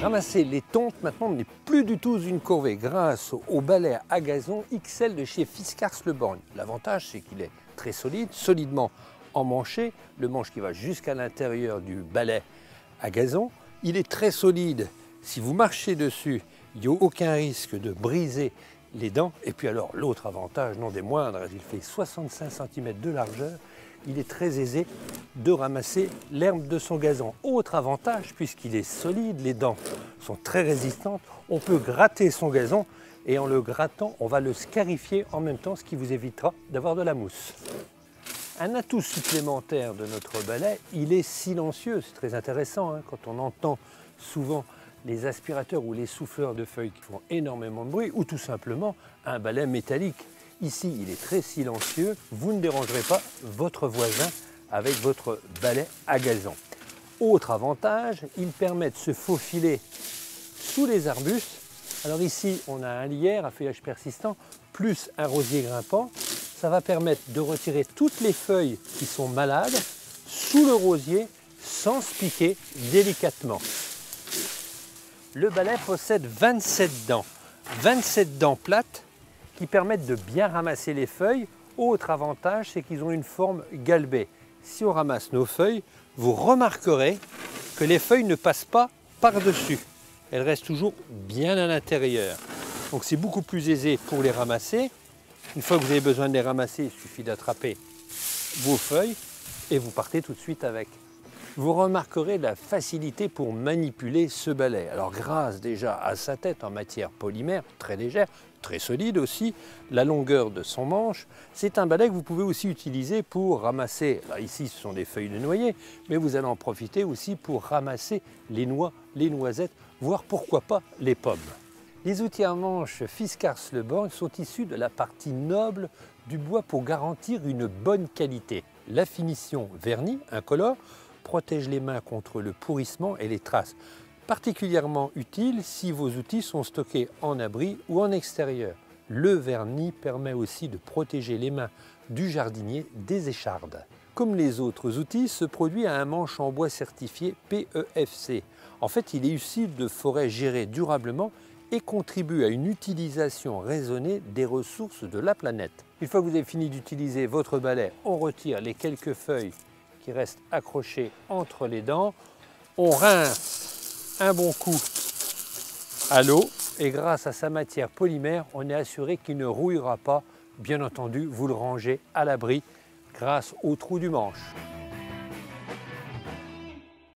Ramasser les tontes maintenant n'est plus du tout une corvée grâce au balai à gazon XL de chez Fiskars Le Borgne. L'avantage, c'est qu'il est très solide, solidement emmanché, le manche qui va jusqu'à l'intérieur du balai à gazon. Il est très solide, si vous marchez dessus, il n'y a aucun risque de briser les dents. Et puis alors l'autre avantage, non des moindres, il fait 65 cm de largeur. Il est très aisé de ramasser l'herbe de son gazon. Autre avantage, puisqu'il est solide, les dents sont très résistantes, on peut gratter son gazon et en le grattant, on va le scarifier en même temps, ce qui vous évitera d'avoir de la mousse. Un atout supplémentaire de notre balai, il est silencieux, c'est très intéressant hein, quand on entend souvent les aspirateurs ou les souffleurs de feuilles qui font énormément de bruit ou tout simplement un balai métallique. Ici, il est très silencieux, vous ne dérangerez pas votre voisin avec votre balai à gazon. Autre avantage, il permet de se faufiler sous les arbustes. Alors ici, on a un lierre à feuillage persistant, plus un rosier grimpant. Ça va permettre de retirer toutes les feuilles qui sont malades sous le rosier sans se piquer délicatement. Le balai possède 27 dents plates qui permettent de bien ramasser les feuilles. Autre avantage, c'est qu'ils ont une forme galbée. Si on ramasse nos feuilles, vous remarquerez que les feuilles ne passent pas par-dessus. Elles restent toujours bien à l'intérieur. Donc c'est beaucoup plus aisé pour les ramasser. Une fois que vous avez besoin de les ramasser, il suffit d'attraper vos feuilles et vous partez tout de suite avec. Vous remarquerez la facilité pour manipuler ce balai. Alors grâce déjà à sa tête en matière polymère, très légère, très solide aussi, la longueur de son manche, c'est un balai que vous pouvez aussi utiliser pour ramasser, là ici ce sont des feuilles de noyer, mais vous allez en profiter aussi pour ramasser les noix, les noisettes, voire pourquoi pas les pommes. Les outils à manche Fiskars Le Borgne sont issus de la partie noble du bois pour garantir une bonne qualité. La finition vernie, incolore, protège les mains contre le pourrissement et les traces. Particulièrement utile si vos outils sont stockés en abri ou en extérieur. Le vernis permet aussi de protéger les mains du jardinier des échardes. Comme les autres outils, ce produit a un manche en bois certifié PEFC. En fait, il est issu de forêts gérées durablement et contribue à une utilisation raisonnée des ressources de la planète. Une fois que vous avez fini d'utiliser votre balai, on retire les quelques feuilles qui restent accrochées entre les dents. On rince un bon coup à l'eau et grâce à sa matière polymère, on est assuré qu'il ne rouillera pas. Bien entendu, vous le rangez à l'abri grâce au trou du manche.